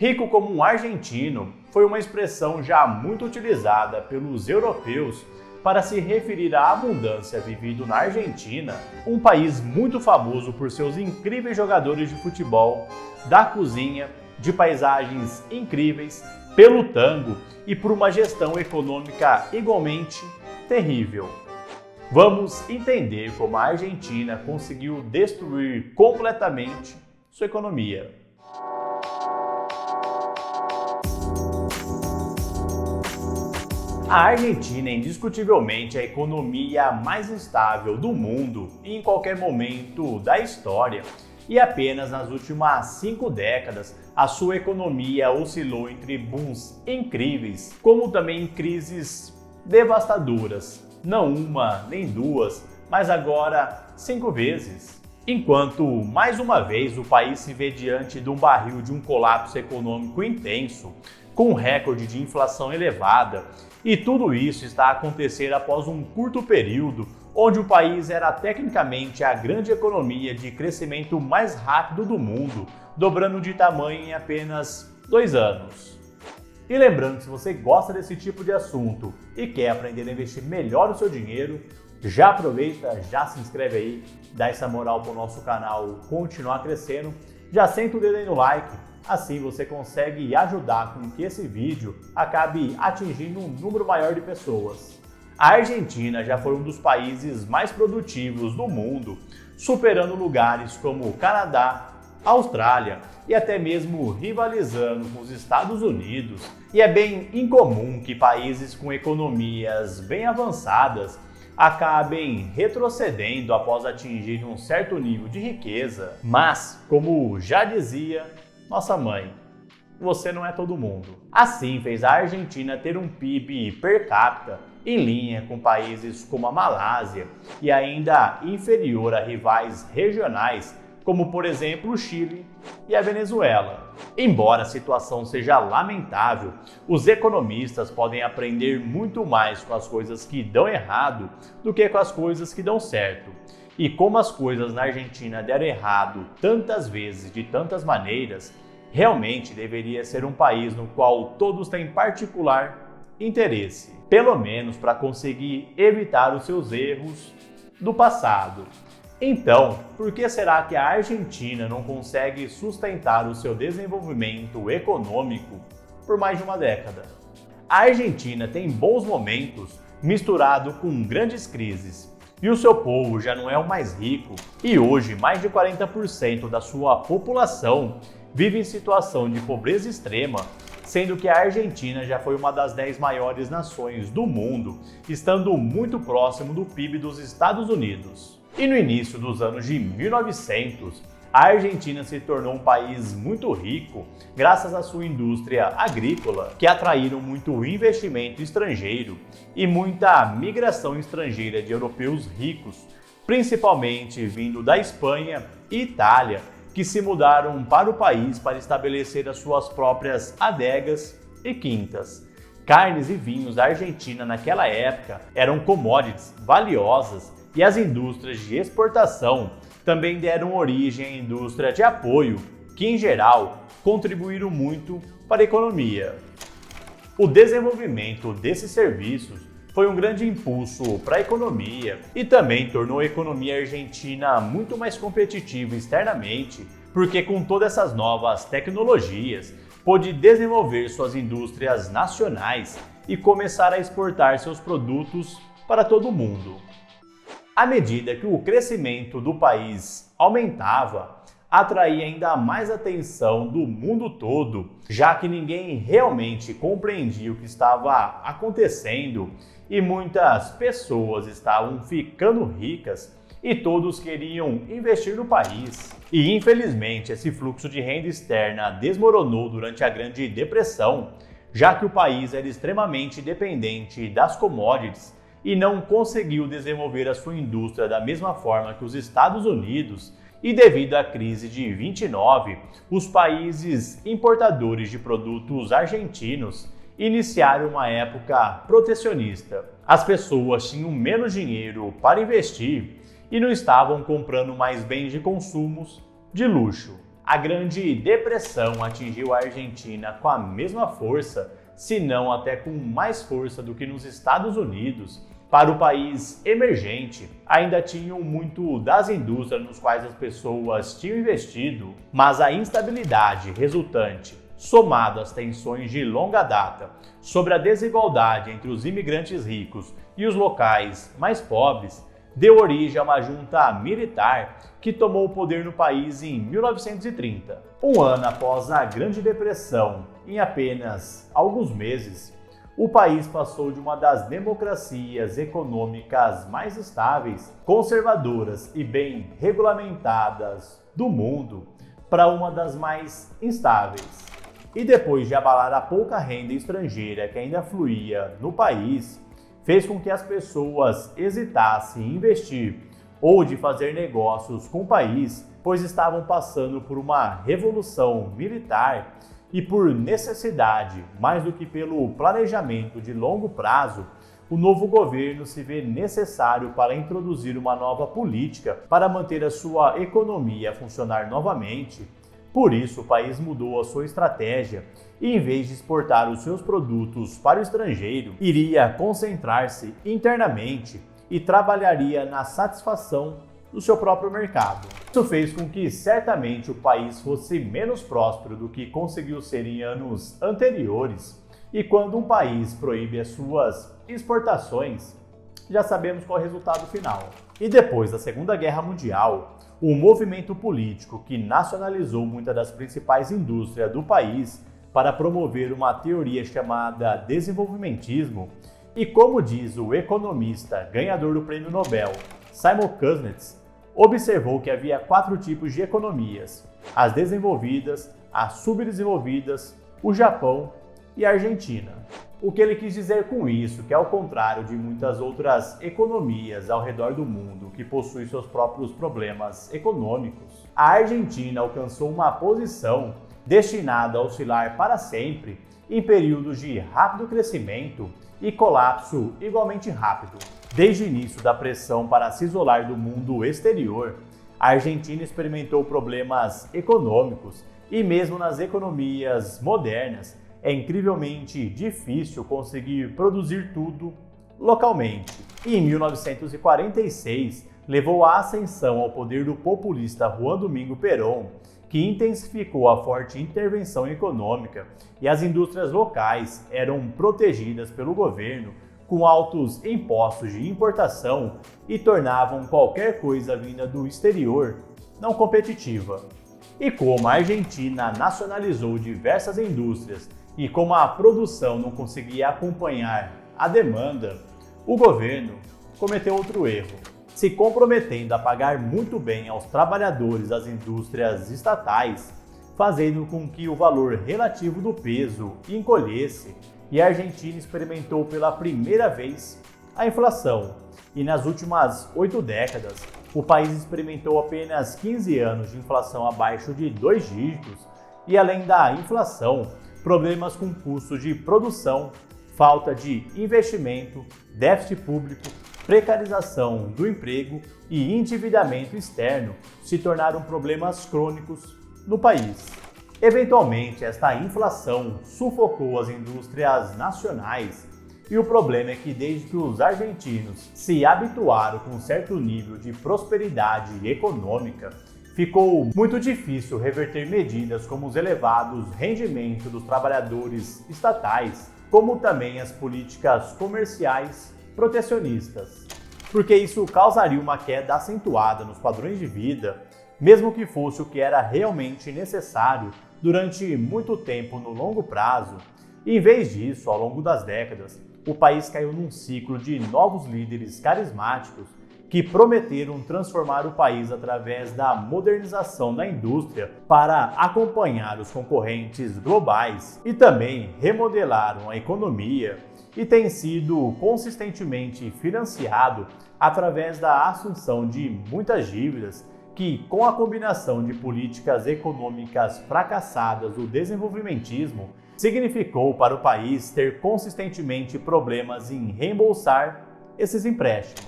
Rico como um argentino foi uma expressão já muito utilizada pelos europeus para se referir à abundância vivida na Argentina, um país muito famoso por seus incríveis jogadores de futebol, da cozinha, de paisagens incríveis, pelo tango e por uma gestão econômica igualmente terrível. Vamos entender como a Argentina conseguiu destruir completamente sua economia. A Argentina é indiscutivelmente a economia mais instável do mundo e em qualquer momento da história. E apenas nas últimas 5 décadas, a sua economia oscilou entre booms incríveis, como também crises devastadoras. Não uma, nem duas, mas agora 5 vezes. Enquanto, mais uma vez, o país se vê diante de um barril de um colapso econômico intenso, com um recorde de inflação elevada, e tudo isso está a acontecer após um curto período onde o país era tecnicamente a grande economia de crescimento mais rápido do mundo, dobrando de tamanho em apenas 2 anos. E lembrando, se você gosta desse tipo de assunto e quer aprender a investir melhor o seu dinheiro, já aproveita, já se inscreve aí, dá essa moral para o nosso canal continuar crescendo, já senta o dedo aí no like, assim você consegue ajudar com que esse vídeo acabe atingindo um número maior de pessoas. A Argentina já foi um dos países mais produtivos do mundo, superando lugares como Canadá, Austrália e até mesmo rivalizando com os Estados Unidos. E é bem incomum que países com economias bem avançadas acabem retrocedendo após atingir um certo nível de riqueza. Mas, como já dizia nossa mãe, você não é todo mundo. Assim fez a Argentina ter um PIB per capita em linha com países como a Malásia e ainda inferior a rivais regionais como, por exemplo, o Chile e a Venezuela. Embora a situação seja lamentável, os economistas podem aprender muito mais com as coisas que dão errado do que com as coisas que dão certo. E como as coisas na Argentina deram errado tantas vezes, de tantas maneiras, realmente deveria ser um país no qual todos têm particular interesse, pelo menos para conseguir evitar os seus erros do passado. Então, por que será que a Argentina não consegue sustentar o seu desenvolvimento econômico por mais de uma década? A Argentina tem bons momentos misturado com grandes crises, e o seu povo já não é o mais rico, e hoje mais de 40% da sua população vive em situação de pobreza extrema, sendo que a Argentina já foi uma das 10 maiores nações do mundo, estando muito próximo do PIB dos Estados Unidos. E no início dos anos de 1900, a Argentina se tornou um país muito rico graças à sua indústria agrícola, que atraíram muito investimento estrangeiro e muita migração estrangeira de europeus ricos, principalmente vindo da Espanha e Itália, que se mudaram para o país para estabelecer as suas próprias adegas e quintas. Carnes e vinhos da Argentina naquela época eram commodities valiosas e as indústrias de exportação também deram origem à indústria de apoio, que em geral contribuíram muito para a economia. O desenvolvimento desses serviços foi um grande impulso para a economia e também tornou a economia argentina muito mais competitiva externamente, porque com todas essas novas tecnologias pôde desenvolver suas indústrias nacionais e começar a exportar seus produtos para todo o mundo. À medida que o crescimento do país aumentava, atraía ainda mais atenção do mundo todo, já que ninguém realmente compreendia o que estava acontecendo e muitas pessoas estavam ficando ricas e todos queriam investir no país. E infelizmente esse fluxo de renda externa desmoronou durante a Grande Depressão, já que o país era extremamente dependente das commodities e não conseguiu desenvolver a sua indústria da mesma forma que os Estados Unidos, e devido à crise de 29, os países importadores de produtos argentinos iniciaram uma época protecionista. As pessoas tinham menos dinheiro para investir e não estavam comprando mais bens de consumo de luxo. a Grande Depressão atingiu a Argentina com a mesma força, se não até com mais força do que nos Estados Unidos. Para o país emergente, ainda tinham muito das indústrias nos quais as pessoas tinham investido, mas a instabilidade resultante, somado às tensões de longa data sobre a desigualdade entre os imigrantes ricos e os locais mais pobres, deu origem a uma junta militar que tomou o poder no país em 1930. Um ano após a Grande Depressão, em apenas alguns meses, o país passou de uma das democracias econômicas mais estáveis, conservadoras e bem regulamentadas do mundo para uma das mais instáveis. E depois de abalar a pouca renda estrangeira que ainda fluía no país, fez com que as pessoas hesitassem em investir ou de fazer negócios com o país, pois estavam passando por uma revolução militar e por necessidade, mais do que pelo planejamento de longo prazo, o novo governo se vê necessário para introduzir uma nova política para manter a sua economia a funcionar novamente. Por isso, o país mudou a sua estratégia e, em vez de exportar os seus produtos para o estrangeiro, iria concentrar-se internamente e trabalharia na satisfação do seu próprio mercado. Isso fez com que certamente o país fosse menos próspero do que conseguiu ser em anos anteriores, e quando um país proíbe as suas exportações, já sabemos qual é o resultado final. E depois da Segunda Guerra Mundial, o movimento político que nacionalizou muitas das principais indústrias do país para promover uma teoria chamada desenvolvimentismo, e como diz o economista ganhador do Prêmio Nobel, Simon Kuznets, observou que havia 4 tipos de economias: as desenvolvidas, as subdesenvolvidas, o Japão e a Argentina. O que ele quis dizer com isso, que ao contrário de muitas outras economias ao redor do mundo que possuem seus próprios problemas econômicos, a Argentina alcançou uma posição destinada a oscilar para sempre em períodos de rápido crescimento e colapso igualmente rápido. Desde o início da pressão para se isolar do mundo exterior, a Argentina experimentou problemas econômicos e mesmo nas economias modernas é incrivelmente difícil conseguir produzir tudo localmente. E em 1946 levou à ascensão ao poder do populista Juan Domingo Perón, que intensificou a forte intervenção econômica, e as indústrias locais eram protegidas pelo governo com altos impostos de importação e tornavam qualquer coisa vinda do exterior não competitiva. E como a Argentina nacionalizou diversas indústrias e como a produção não conseguia acompanhar a demanda, o governo cometeu outro erro, se comprometendo a pagar muito bem aos trabalhadores das indústrias estatais, fazendo com que o valor relativo do peso encolhesse, e a Argentina experimentou pela primeira vez a inflação. E nas últimas 8 décadas, o país experimentou apenas 15 anos de inflação abaixo de 2 dígitos, e além da inflação, problemas com custos de produção, falta de investimento, déficit público, precarização do emprego e endividamento externo se tornaram problemas crônicos no país. Eventualmente, esta inflação sufocou as indústrias nacionais, e o problema é que desde que os argentinos se habituaram com um certo nível de prosperidade econômica, ficou muito difícil reverter medidas como os elevados rendimentos dos trabalhadores estatais, como também as políticas comerciais protecionistas, porque isso causaria uma queda acentuada nos padrões de vida, mesmo que fosse o que era realmente necessário durante muito tempo no longo prazo. E, em vez disso, ao longo das décadas, o país caiu num ciclo de novos líderes carismáticos que prometeram transformar o país através da modernização da indústria para acompanhar os concorrentes globais e também remodelaram a economia, e tem sido consistentemente financiado através da assunção de muitas dívidas que, com a combinação de políticas econômicas fracassadas do desenvolvimentismo, significou para o país ter consistentemente problemas em reembolsar esses empréstimos.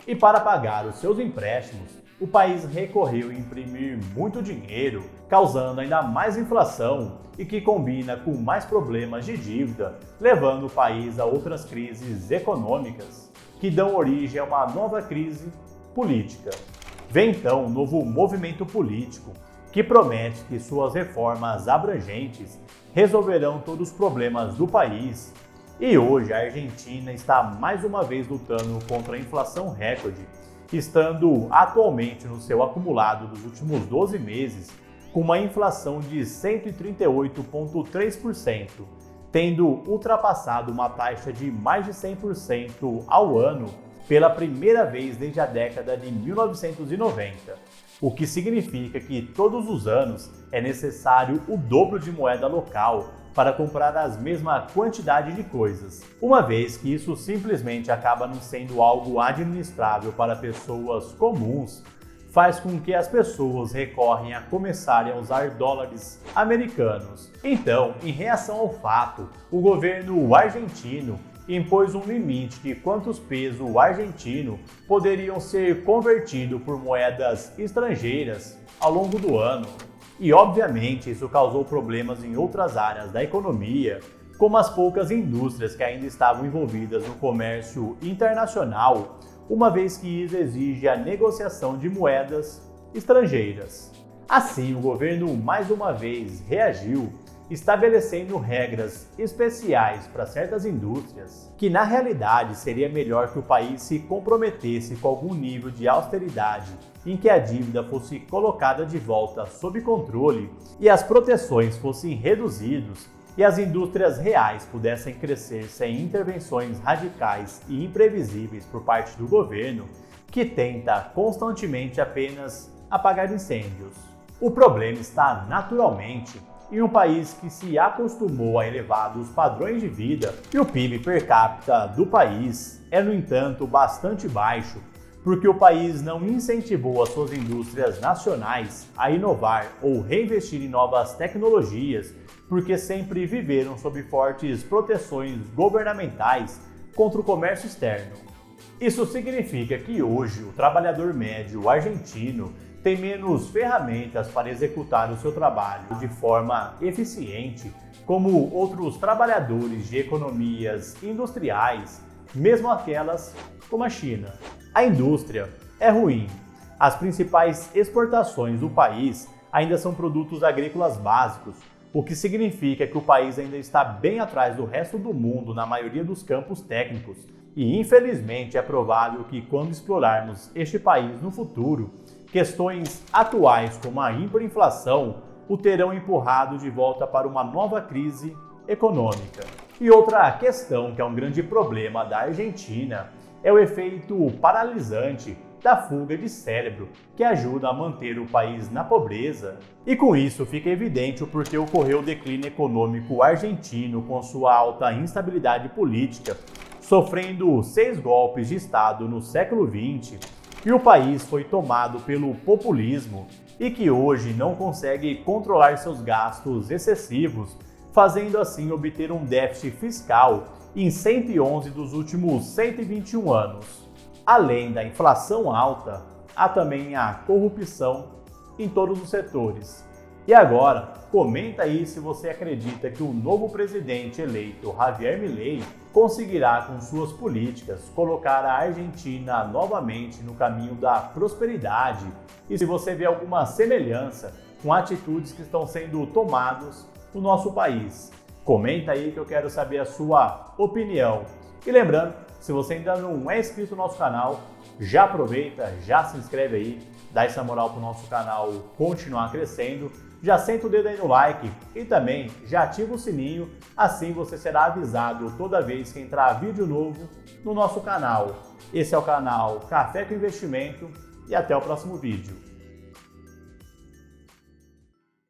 E para pagar os seus empréstimos, o país recorreu a imprimir muito dinheiro, causando ainda mais inflação e que combina com mais problemas de dívida, levando o país a outras crises econômicas, que dão origem a uma nova crise política. Vem então um novo movimento político que promete que suas reformas abrangentes resolverão todos os problemas do país. E hoje a Argentina está mais uma vez lutando contra a inflação recorde, estando atualmente no seu acumulado dos últimos 12 meses com uma inflação de 138,3%, tendo ultrapassado uma taxa de mais de 100% ao ano pela primeira vez desde a década de 1990, o que significa que todos os anos é necessário o dobro de moeda local para comprar a mesma quantidade de coisas, uma vez que isso simplesmente acaba não sendo algo administrável para pessoas comuns, faz com que as pessoas recorrem a começarem a usar dólares americanos. Então, em reação ao fato, o governo argentino impôs um limite de quantos pesos argentino poderiam ser convertidos por moedas estrangeiras ao longo do ano. E obviamente isso causou problemas em outras áreas da economia, como as poucas indústrias que ainda estavam envolvidas no comércio internacional, uma vez que isso exige a negociação de moedas estrangeiras. Assim, o governo mais uma vez reagiu, estabelecendo regras especiais para certas indústrias, que na realidade seria melhor que o país se comprometesse com algum nível de austeridade em que a dívida fosse colocada de volta sob controle e as proteções fossem reduzidas e as indústrias reais pudessem crescer sem intervenções radicais e imprevisíveis por parte do governo, que tenta constantemente apenas apagar incêndios. O problema está naturalmente em um país que se acostumou a elevados padrões de vida e o PIB per capita do país é, no entanto, bastante baixo, porque o país não incentivou as suas indústrias nacionais a inovar ou reinvestir em novas tecnologias, porque sempre viveram sob fortes proteções governamentais contra o comércio externo. Isso significa que hoje o trabalhador médio argentino tem menos ferramentas para executar o seu trabalho de forma eficiente, como outros trabalhadores de economias industriais, mesmo aquelas como a China. A indústria é ruim. As principais exportações do país ainda são produtos agrícolas básicos, o que significa que o país ainda está bem atrás do resto do mundo na maioria dos campos técnicos. E infelizmente é provável que quando explorarmos este país no futuro, questões atuais como a hiperinflação o terão empurrado de volta para uma nova crise econômica. E outra questão que é um grande problema da Argentina é o efeito paralisante da fuga de cérebro, que ajuda a manter o país na pobreza. E com isso fica evidente o porquê ocorreu o declínio econômico argentino com sua alta instabilidade política, sofrendo 6 golpes de Estado no século XX, e o país foi tomado pelo populismo e que hoje não consegue controlar seus gastos excessivos, fazendo assim obter um déficit fiscal em 111 dos últimos 121 anos. Além da inflação alta, há também a corrupção em todos os setores. E agora, comenta aí se você acredita que o novo presidente eleito, Javier Milei, conseguirá com suas políticas colocar a Argentina novamente no caminho da prosperidade e se você vê alguma semelhança com atitudes que estão sendo tomadas no nosso país. Comenta aí que eu quero saber a sua opinião. E lembrando, se você ainda não é inscrito no nosso canal, já aproveita, já se inscreve aí, dá essa moral para o nosso canal continuar crescendo, já senta o dedo aí no like e também já ativa o sininho, assim você será avisado toda vez que entrar vídeo novo no nosso canal. Esse é o canal Café com Investimento e até o próximo vídeo.